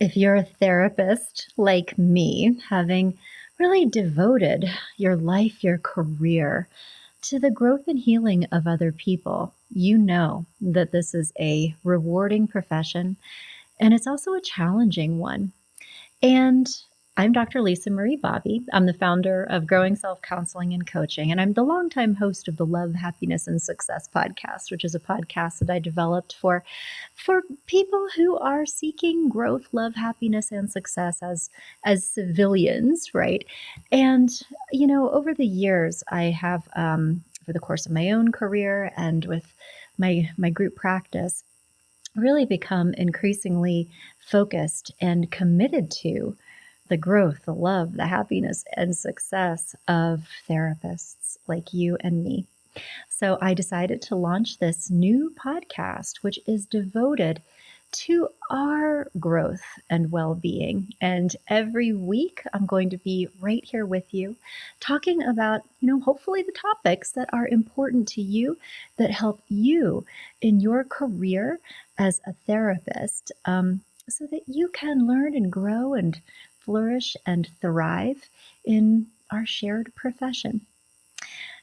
If you're a therapist like me, having really devoted your life, your career to the growth and healing of other people, you know that this is a rewarding profession and it's also a challenging one. And I'm Dr. Lisa Marie Bobby. I'm the founder of Growing Self Counseling and Coaching, and I'm the longtime host of the Love, Happiness, and Success podcast, which is a podcast that I developed for people who are seeking growth, love, happiness, and success as civilians, right? And over the years, I have, over the course of my own career and with my group practice, really become increasingly focused and committed to the growth, the love, the happiness, and success of therapists like you and me. So I decided to launch this new podcast, which is devoted to our growth and well being. And every week, I'm going to be right here with you talking about, hopefully the topics that are important to you that help you in your career as a therapist, so that you can learn and grow and flourish and thrive in our shared profession.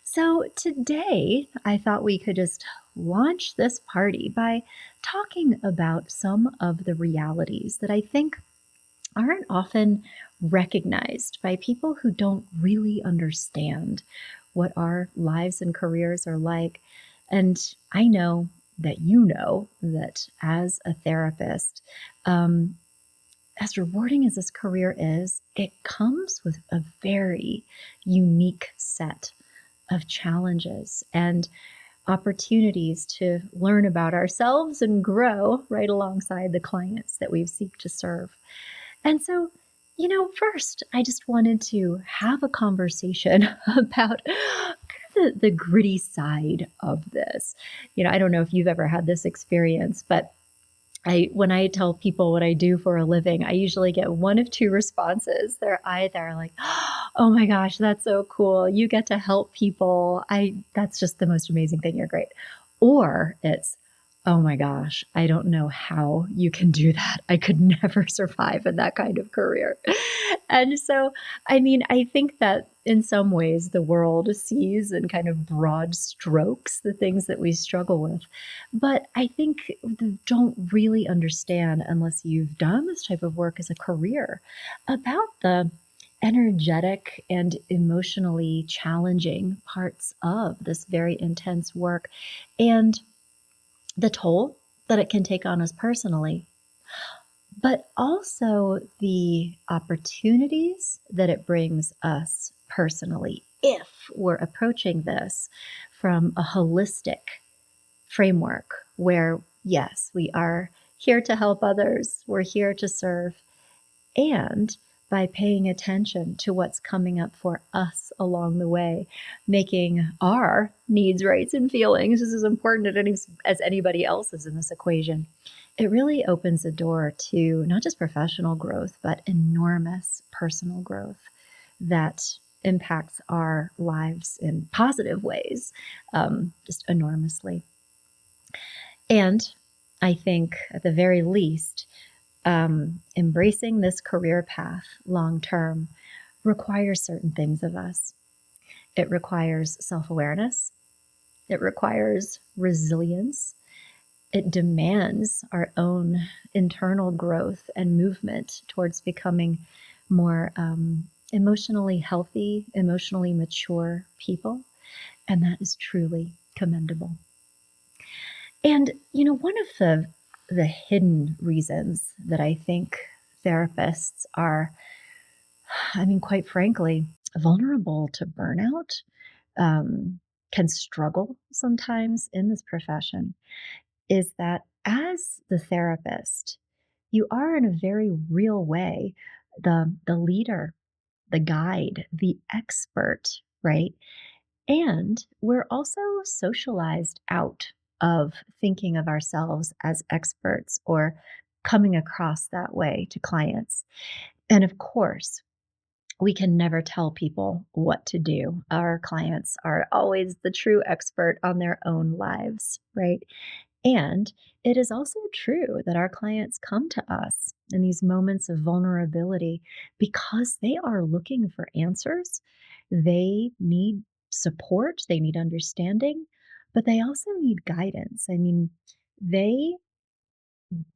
So today, I thought we could just launch this party by talking about some of the realities that I think aren't often recognized by people who don't really understand what our lives and careers are like. And I know that you know that as a therapist, as rewarding as this career is, it comes with a very unique set of challenges and opportunities to learn about ourselves and grow right alongside the clients that we seek to serve. And so, first, I just wanted to have a conversation about the gritty side of this. I don't know if you've ever had this experience, but when I tell people what I do for a living, I usually get one of two responses. They're either like, "Oh my gosh, that's so cool. You get to help people. That's just the most amazing thing. You're great." Or it's, "Oh my gosh, I don't know how you can do that. I could never survive in that kind of career." And so, I think that in some ways the world sees in kind of broad strokes the things that we struggle with. But I think they don't really understand, unless you've done this type of work as a career, about the energetic and emotionally challenging parts of this very intense work and the toll that it can take on us personally, but also the opportunities that it brings us personally if we're approaching this from a holistic framework where, yes, we are here to help others, we're here to serve, and by paying attention to what's coming up for us along the way, making our needs, rights, and feelings just as important as anybody else's in this equation. It really opens the door to not just professional growth, but enormous personal growth that impacts our lives in positive ways, just enormously. And I think at the very least, embracing this career path long term requires certain things of us. It requires self-awareness. It requires resilience. It demands our own internal growth and movement towards becoming more emotionally healthy, emotionally mature people. And that is truly commendable. And, one of the hidden reasons that I think therapists are, quite frankly, vulnerable to burnout, can struggle sometimes in this profession, is that as the therapist, you are in a very real way the leader, the guide, the expert, right? And we're also socialized out of thinking of ourselves as experts or coming across that way to clients. And of course, we can never tell people what to do. Our clients are always the true expert on their own lives, right? And it is also true that our clients come to us in these moments of vulnerability because they are looking for answers. They need support, they need understanding, but they also need guidance. I mean, they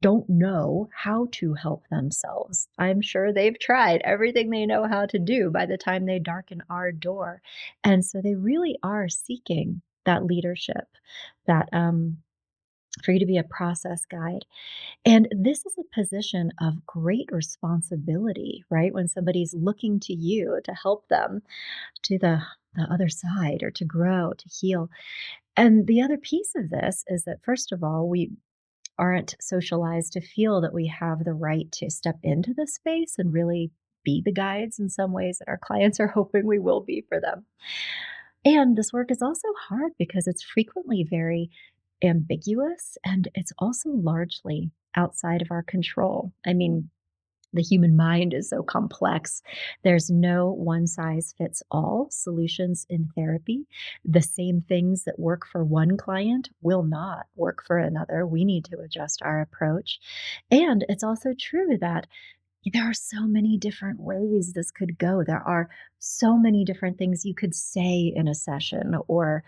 don't know how to help themselves. I'm sure they've tried everything they know how to do by the time they darken our door. And so they really are seeking that leadership, that for you to be a process guide. And this is a position of great responsibility, right? When somebody's looking to you to help them to the other side or to grow, to heal. And the other piece of this is that, first of all, we aren't socialized to feel that we have the right to step into this space and really be the guides in some ways that our clients are hoping we will be for them. And this work is also hard because it's frequently very ambiguous and it's also largely outside of our control. I mean, the human mind is so complex. There's no one size fits all solutions in therapy. The same things that work for one client will not work for another. We need to adjust our approach. And it's also true that there are so many different ways this could go. There are so many different things you could say in a session or,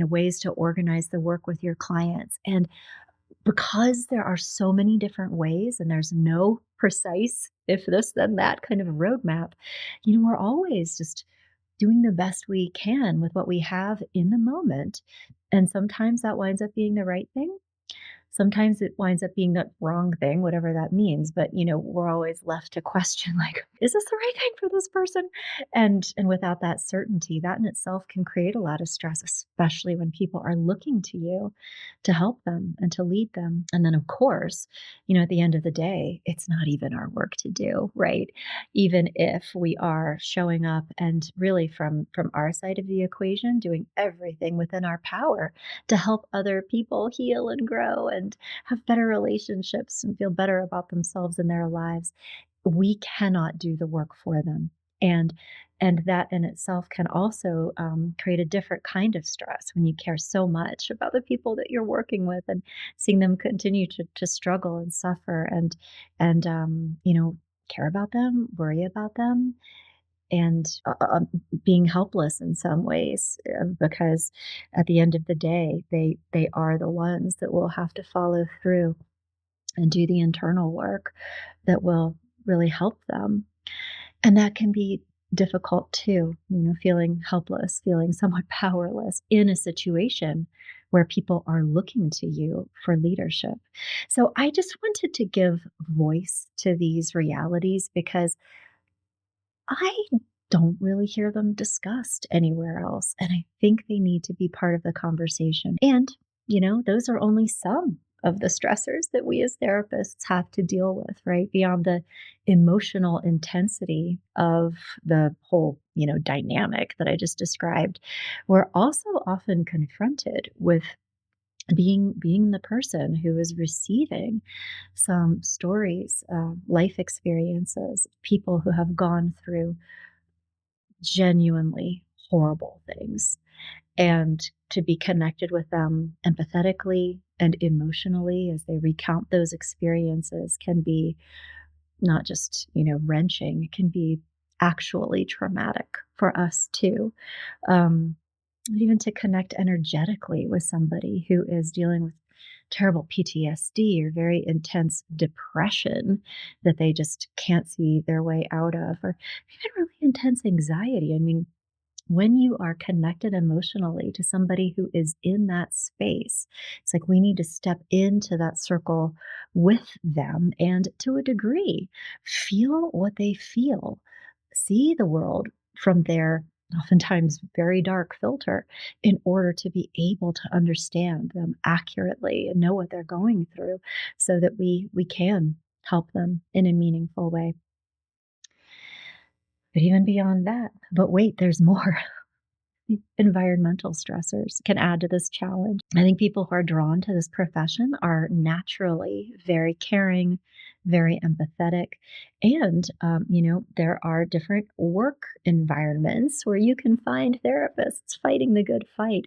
ways to organize the work with your clients. And because there are so many different ways and there's no precise if this then that kind of a roadmap, we're always just doing the best we can with what we have in the moment. And sometimes that winds up being the right thing. Sometimes it winds up being the wrong thing, whatever that means, but, we're always left to question, like, "Is this the right thing for this person?" And without that certainty, that in itself can create a lot of stress, especially when people are looking to you to help them and to lead them. And then, of course, at the end of the day, it's not even our work to do, right? Even if we are showing up and really from our side of the equation, doing everything within our power to help other people heal and grow and have better relationships and feel better about themselves and their lives. We cannot do the work for them. And that in itself can also create a different kind of stress when you care so much about the people that you're working with and seeing them continue to struggle and suffer and care about them, worry about them, and being helpless in some ways because at the end of the day they are the ones that will have to follow through and do the internal work that will really help them, and that can be difficult too, feeling helpless, feeling somewhat powerless in a situation where people are looking to you for leadership. So I just wanted to give voice to these realities because I don't really hear them discussed anywhere else, and I think they need to be part of the conversation. And, those are only some of the stressors that we as therapists have to deal with, right? Beyond the emotional intensity of the whole, dynamic that I just described. We're also often confronted with being the person who is receiving some stories, life experiences, people who have gone through genuinely horrible things, and to be connected with them empathetically and emotionally as they recount those experiences can be not just, wrenching, it can be actually traumatic for us too. Um, Even to connect energetically with somebody who is dealing with terrible PTSD or very intense depression that they just can't see their way out of, or even really intense anxiety. I mean, when you are connected emotionally to somebody who is in that space, it's like we need to step into that circle with them and to a degree, feel what they feel, see the world from their oftentimes very dark filter in order to be able to understand them accurately and know what they're going through so that we can help them in a meaningful way. But even beyond that, but wait, there's more. Environmental stressors can add to this challenge. I think people who are drawn to this profession are naturally very caring, very empathetic. And, there are different work environments where you can find therapists fighting the good fight.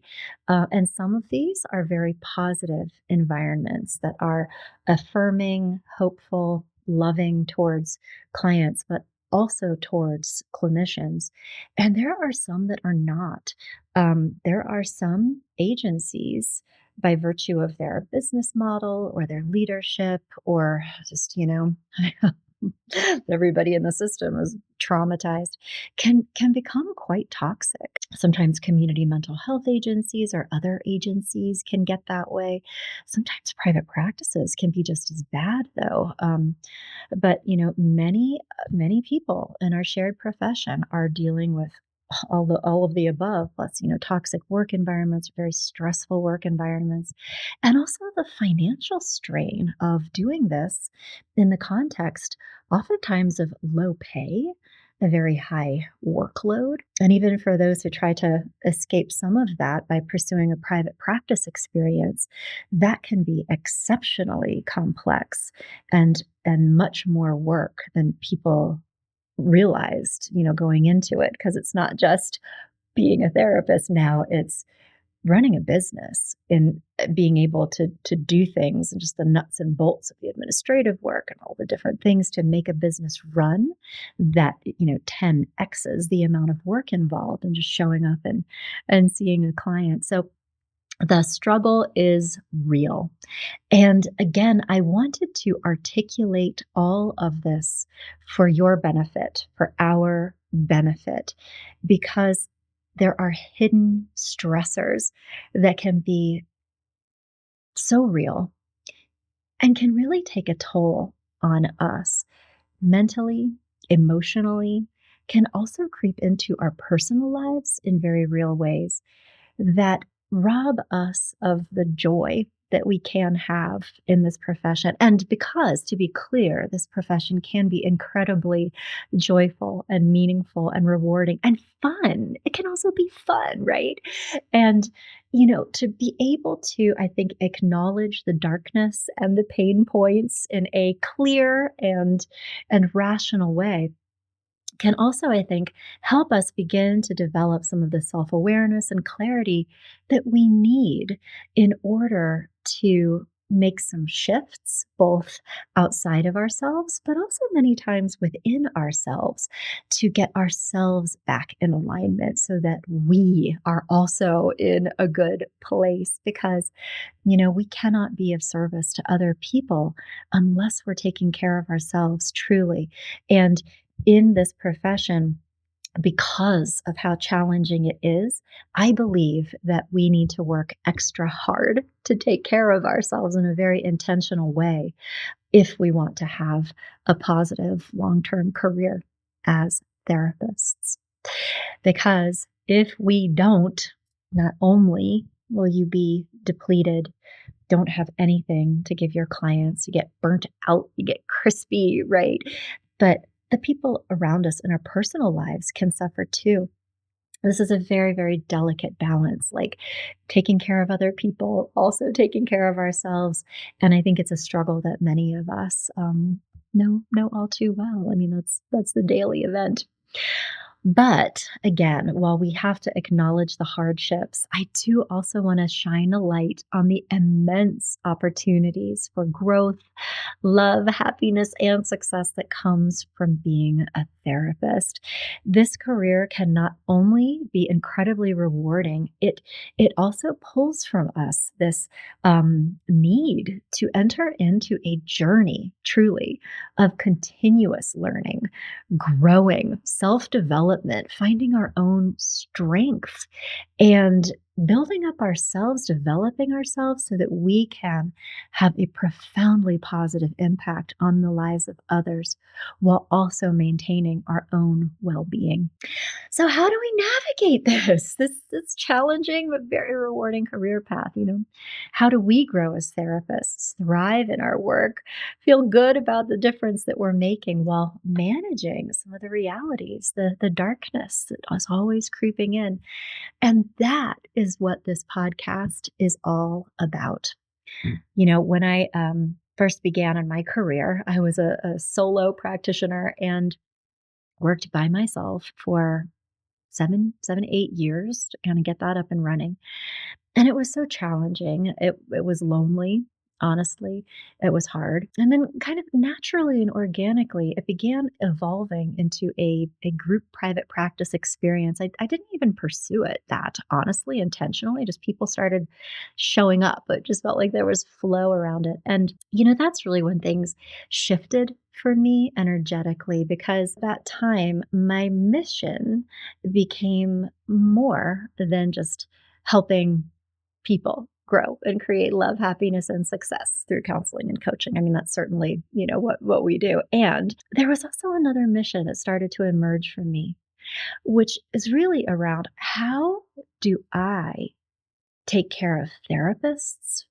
And some of these are very positive environments that are affirming, hopeful, loving towards clients, but also towards clinicians. And there are some that are not. There are some agencies by virtue of their business model or their leadership or just, everybody in the system is traumatized, can become quite toxic. Sometimes community mental health agencies or other agencies can get that way. Sometimes private practices can be just as bad, though. But many people in our shared profession are dealing with all of the above, plus toxic work environments, very stressful work environments, and also the financial strain of doing this in the context oftentimes of low pay, a very high workload. And even for those who try to escape some of that by pursuing a private practice experience, that can be exceptionally complex and much more work than people realized, going into it, because it's not just being a therapist now, it's running a business and being able to do things and just the nuts and bolts of the administrative work and all the different things to make a business run that 10 x's the amount of work involved and just showing up and seeing a client. So the struggle is real. And again, I wanted to articulate all of this for your benefit, for our benefit, because there are hidden stressors that can be so real and can really take a toll on us mentally, emotionally, can also creep into our personal lives in very real ways that rob us of the joy that we can have in this profession. And because, to be clear, this profession can be incredibly joyful and meaningful and rewarding and fun. It can also be fun, right? And to be able to, I think, acknowledge the darkness and the pain points in a clear and rational way can also, I think, help us begin to develop some of the self awareness and clarity that we need in order to make some shifts, both outside of ourselves, but also many times within ourselves to get ourselves back in alignment so that we are also in a good place. Because, we cannot be of service to other people unless we're taking care of ourselves truly. And in this profession, because of how challenging it is, I believe that we need to work extra hard to take care of ourselves in a very intentional way if we want to have a positive long term career as therapists. Because if we don't, not only will you be depleted, don't have anything to give your clients, you get burnt out, you get crispy, right? But the people around us in our personal lives can suffer too. This is a very, very delicate balance, like taking care of other people, also taking care of ourselves. And I think it's a struggle that many of us know all too well. I mean, that's the daily event. But again, while we have to acknowledge the hardships, I do also want to shine a light on the immense opportunities for growth, love, happiness, and success that comes from being a therapist. This career can not only be incredibly rewarding, it also pulls from us this need to enter into a journey, truly, of continuous learning, growing, self development, finding our own strength, and building up ourselves, developing ourselves so that we can have a profoundly positive impact on the lives of others while also maintaining our own well being. So, how do we navigate this challenging but very rewarding career path? How do we grow as therapists, thrive in our work, feel good about the difference that we're making while managing some of the realities, the darkness that is always creeping in? And that is what this podcast is all about. When I first began in my career, I was a solo practitioner and worked by myself for 8 years to kind of get that up and running. And it was so challenging. It was lonely, honestly. It was hard. And then kind of naturally and organically, it began evolving into a group private practice experience. I didn't even pursue it that honestly, intentionally. Just people started showing up. It just felt like there was flow around it. And, that's really when things shifted for me energetically because at that time my mission became more than just helping people grow and create love, happiness, and success through counseling and coaching. I mean, that's certainly, what we do. And there was also another mission that started to emerge for me, which is really around how do I take care of therapists?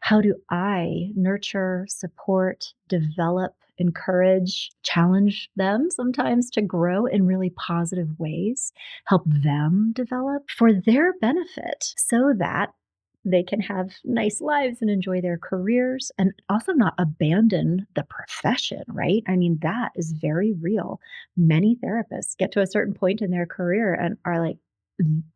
How do I nurture, support, develop, encourage, challenge them sometimes to grow in really positive ways, help them develop for their benefit so that they can have nice lives and enjoy their careers and also not abandon the profession, right? I mean, that is very real. Many therapists get to a certain point in their career and are like,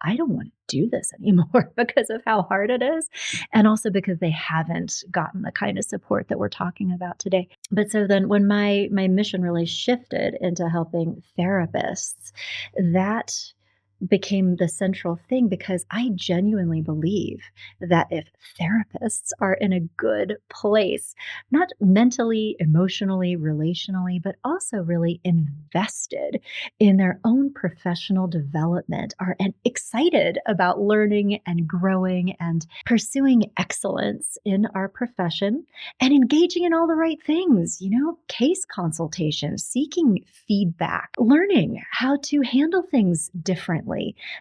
I don't want to do this anymore because of how hard it is. And also because they haven't gotten the kind of support that we're talking about today. But so then when my mission really shifted into helping therapists, that became the central thing because I genuinely believe that if therapists are in a good place, not mentally, emotionally, relationally, but also really invested in their own professional development, are and excited about learning and growing and pursuing excellence in our profession and engaging in all the right things, case consultations, seeking feedback, learning how to handle things differently,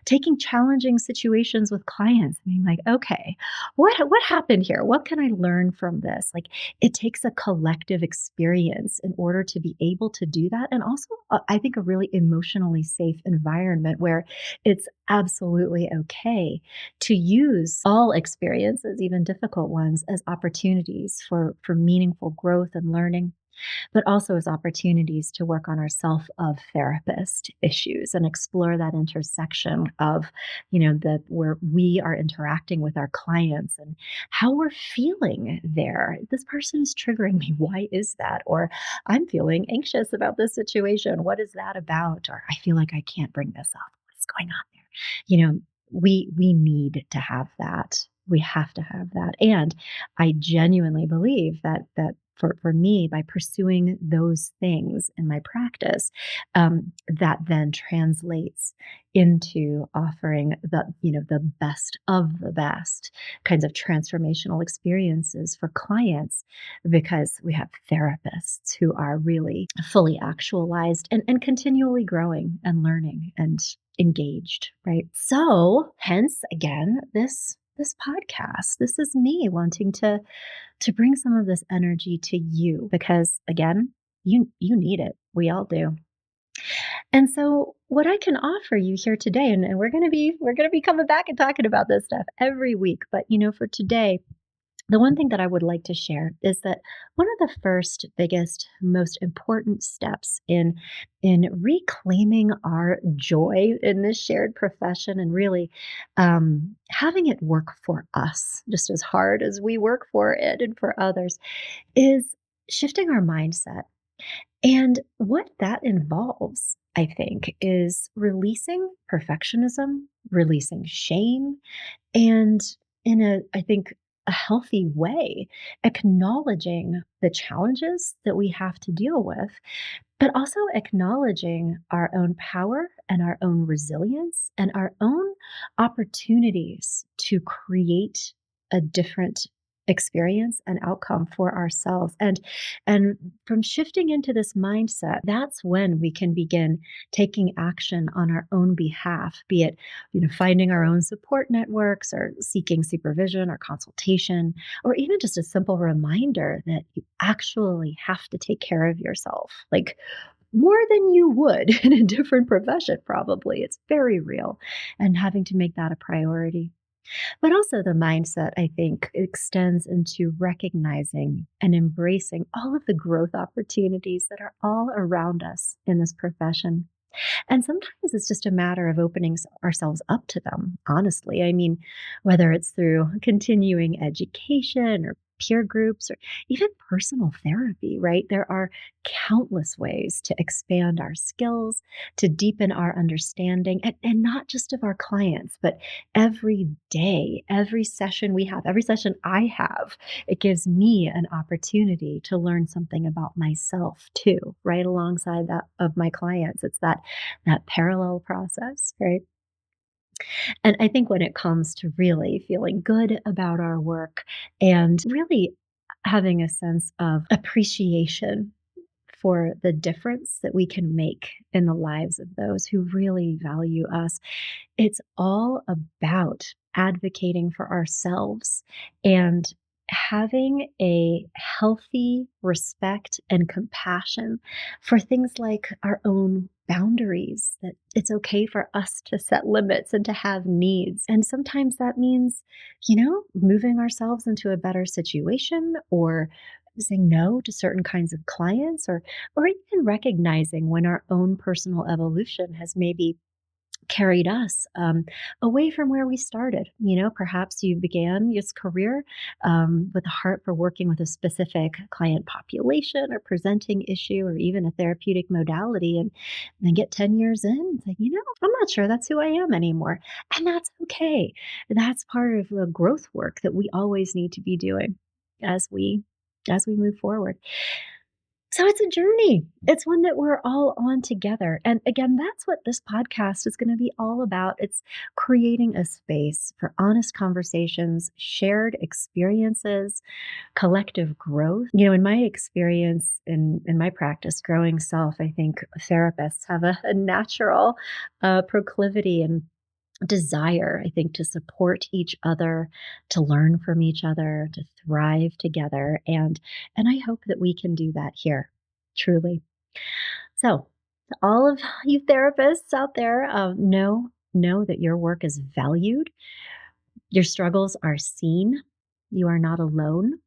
taking challenging situations with clients, being like, okay, what happened here? What can I learn from this? Like it takes a collective experience in order to be able to do that. And also, I think a really emotionally safe environment where it's absolutely okay to use all experiences, even difficult ones, as opportunities for meaningful growth and learning, but also as opportunities to work on our self of therapist issues and explore that intersection of, the where we are interacting with our clients and how we're feeling there. This person is triggering me. Why is that? Or I'm feeling anxious about this situation. What is that about? Or I feel like I can't bring this up. What's going on there? We need to have that. We have to have that. And I genuinely believe that for me, by pursuing those things in my practice, that then translates into offering the best of the best kinds of transformational experiences for clients because we have therapists who are really fully actualized and continually growing and learning and engaged, right? So hence again, this podcast. This is me wanting to bring some of this energy to you because again, you need it. We all do. And so what I can offer you here today, and we're gonna be coming back and talking about this stuff every week, but for today, the one thing that I would like to share is that one of the first, biggest, most important steps in reclaiming our joy in this shared profession and really having it work for us just as hard as we work for it and for others is shifting our mindset. And what that involves, I think, is releasing perfectionism, releasing shame, and in I think, a healthy way, acknowledging the challenges that we have to deal with, but also acknowledging our own power and our own resilience and our own opportunities to create a different experience and outcome for ourselves. And from shifting into this mindset, that's when we can begin taking action on our own behalf, be it finding our own support networks or seeking supervision or consultation, or even just a simple reminder that you actually have to take care of yourself. Like more than you would in a different profession, probably. It's very real. And having to make that a priority. But also the mindset, I think, extends into recognizing and embracing all of the growth opportunities that are all around us in this profession. And sometimes it's just a matter of opening ourselves up to them, honestly. I mean, whether it's through continuing education or peer groups or even personal therapy, right? There are countless ways to expand our skills, to deepen our understanding, and not just of our clients, but every day, every session we have, every session I have, it gives me an opportunity to learn something about myself too, right alongside that of my clients. It's that parallel process, right? And I think when it comes to really feeling good about our work and really having a sense of appreciation for the difference that we can make in the lives of those who really value us, it's all about advocating for ourselves and having a healthy respect and compassion for things like our own boundaries, that it's okay for us to set limits and to have needs. And sometimes that means, moving ourselves into a better situation or saying no to certain kinds of clients or even recognizing when our own personal evolution has maybe carried us away from where we started. Perhaps you began your career with a heart for working with a specific client population or presenting issue or even a therapeutic modality, and then get 10 years in, it's like, I'm not sure that's who I am anymore. And that's okay. That's part of the growth work that we always need to be doing as we move forward. So it's a journey. It's one that we're all on together. And again, that's what this podcast is going to be all about. It's creating a space for honest conversations, shared experiences, collective growth. In my experience in my practice, growing self, I think therapists have a natural proclivity and desire, I think, to support each other, to learn from each other, to thrive together. And I hope that we can do that here, truly. So, to all of you therapists out there, know that your work is valued, your struggles are seen, you are not alone.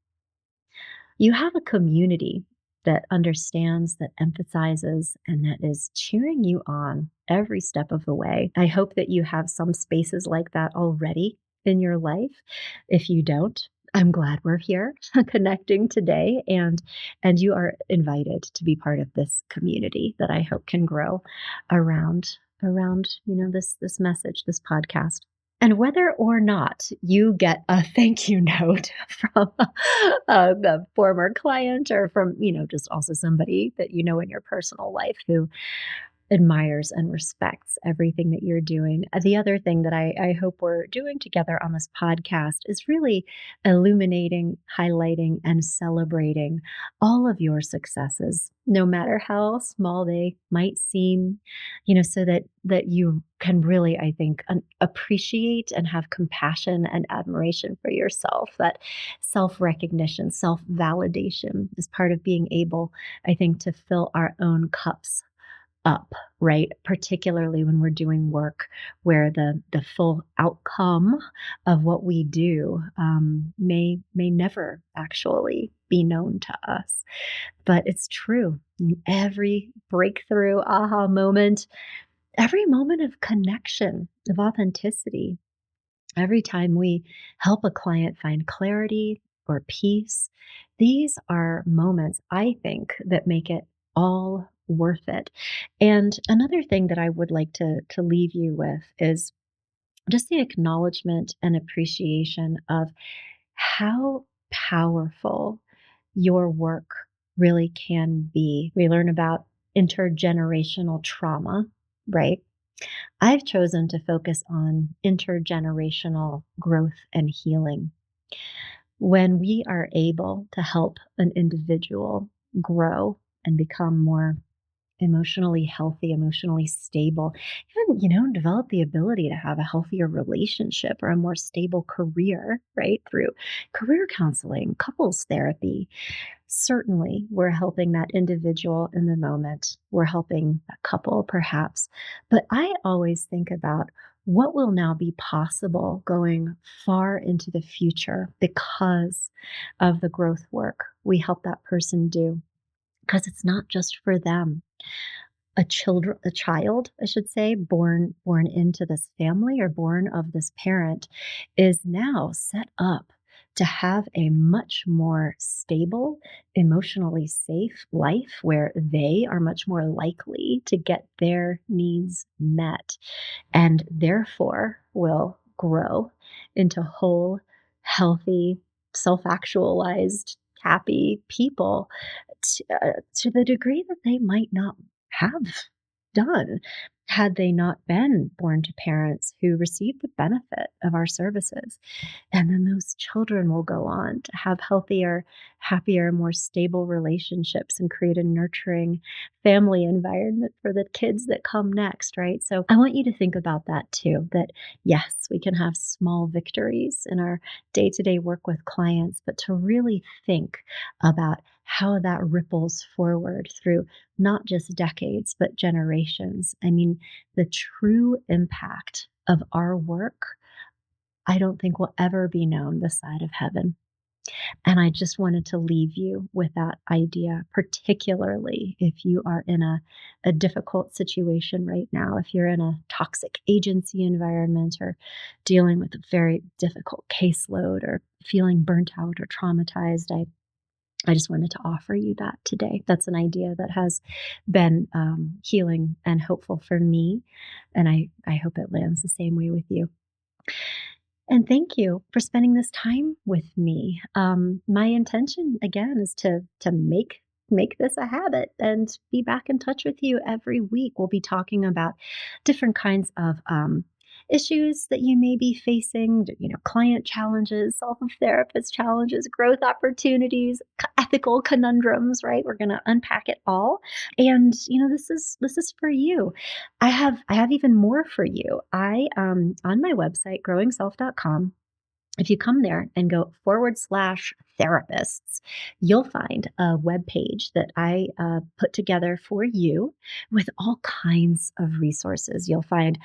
You have a community that understands, that emphasizes, and that is cheering you on every step of the way. I hope that you have some spaces like that already in your life. If you don't, I'm glad we're here connecting today, and you are invited to be part of this community that I hope can grow around this message, this podcast. And whether or not you get a thank you note from the former client or from, just also somebody that you know in your personal life who admires and respects everything that you're doing. The other thing that I hope we're doing together on this podcast is really illuminating, highlighting, and celebrating all of your successes, no matter how small they might seem, so that you can really, I think, appreciate and have compassion and admiration for yourself. That self-recognition, self-validation is part of being able, I think, to fill our own cups up, right? Particularly when we're doing work where the full outcome of what we do may never actually be known to us. But it's true. Every breakthrough, aha moment, every moment of connection, of authenticity, every time we help a client find clarity or peace, these are moments, I think, that make it all worth it. And another thing that I would like to leave you with is just the acknowledgement and appreciation of how powerful your work really can be. We learn about intergenerational trauma, right? I've chosen to focus on intergenerational growth and healing. When we are able to help an individual grow and become more emotionally healthy, emotionally stable, even, develop the ability to have a healthier relationship or a more stable career, right? Through career counseling, couples therapy. Certainly, we're helping that individual in the moment. We're helping that couple, perhaps. But I always think about what will now be possible going far into the future because of the growth work we help that person do? Because it's not just for them. A child, I should say, born into this family or born of this parent is now set up to have a much more stable, emotionally safe life where they are much more likely to get their needs met and therefore will grow into whole, healthy, self actualized, happy people to the degree that they might not have done had they not been born to parents who received the benefit of our services. And then those children will go on to have healthier, happier, more stable relationships and create a nurturing family environment for the kids that come next, right? So I want you to think about that too, that yes, we can have small victories in our day to day work with clients, but to really think about how that ripples forward through not just decades, but generations. I mean, the true impact of our work I don't think will ever be known this side of heaven. And I just wanted to leave you with that idea, particularly if you are in a difficult situation right now, if you're in a toxic agency environment or dealing with a very difficult caseload or feeling burnt out or traumatized. I just wanted to offer you that today. That's an idea that has been healing and hopeful for me. And I hope it lands the same way with you. And thank you for spending this time with me. My intention again is to make this a habit and be back in touch with you every week. We'll be talking about different kinds of issues that you may be facing, client challenges, self-therapist challenges, growth opportunities, ethical conundrums, right? We're going to unpack it all. And this is for you. I have even more for you. I on my website growingself.com, if you come there and go /therapists, you'll find a web page that I put together for you with all kinds of resources. You'll find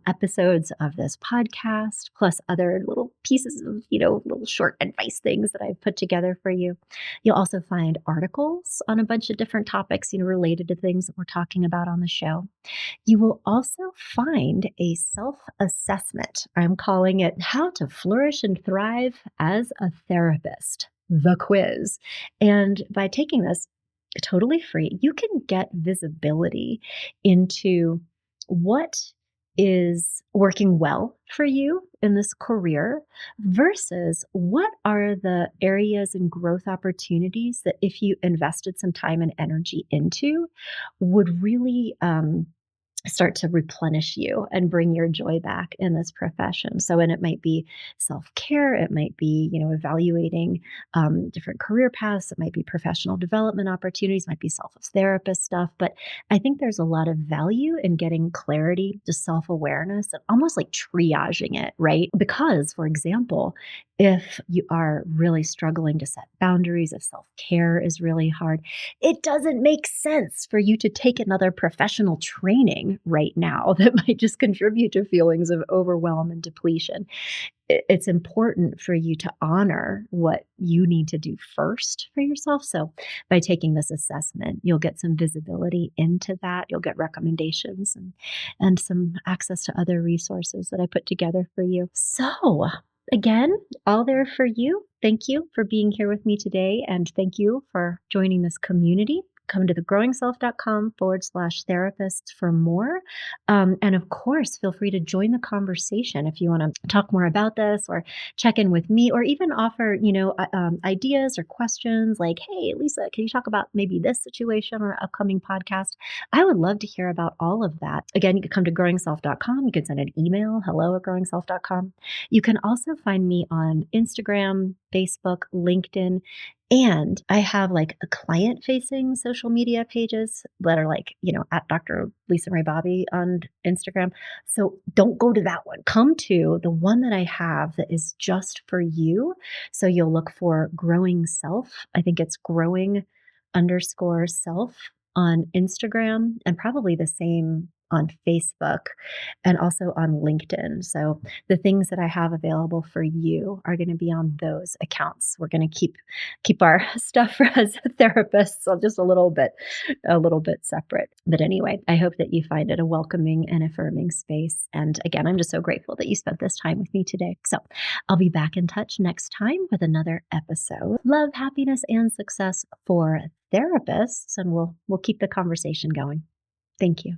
episodes of this podcast, plus other little pieces of, little short advice things that I've put together for you. You'll also find articles on a bunch of different topics, related to things that we're talking about on the show. You will also find a self assessment. I'm calling it How to Flourish and Thrive as a Therapist, the quiz. And by taking this totally free, you can get visibility into what is working well for you in this career versus what are the areas and growth opportunities that if you invested some time and energy into would really start to replenish you and bring your joy back in this profession. So, and it might be self-care, it might be, evaluating different career paths, it might be professional development opportunities, might be self-therapist stuff. But I think there's a lot of value in getting clarity, just self-awareness, and almost like triaging it, right? Because, for example, if you are really struggling to set boundaries, if self-care is really hard, it doesn't make sense for you to take another professional training right now that might just contribute to feelings of overwhelm and depletion. It's important for you to honor what you need to do first for yourself. So by taking this assessment, you'll get some visibility into that. You'll get recommendations and some access to other resources that I put together for you. So again, all there for you. Thank you for being here with me today. And thank you for joining this community. Come to thegrowingself.com /therapists for more. And of course, feel free to join the conversation if you want to talk more about this or check in with me or even offer, ideas or questions like, hey, Lisa, can you talk about maybe this situation or upcoming podcast? I would love to hear about all of that. Again, you can come to growingself.com. You can send an email, hello@growingself.com. You can also find me on Instagram, Facebook, LinkedIn, and I have like a client facing social media pages that are like, at Dr. Lisa Ray Bobby on Instagram. So don't go to that one. Come to the one that I have that is just for you. So you'll look for Growing Self. I think it's growing_self on Instagram and probably the same on Facebook, and also on LinkedIn. So the things that I have available for you are going to be on those accounts. We're going to keep our stuff as therapists just a little bit separate. But anyway, I hope that you find it a welcoming and affirming space. And again, I'm just so grateful that you spent this time with me today. So I'll be back in touch next time with another episode. Love, happiness, and success for therapists, and we'll keep the conversation going. Thank you.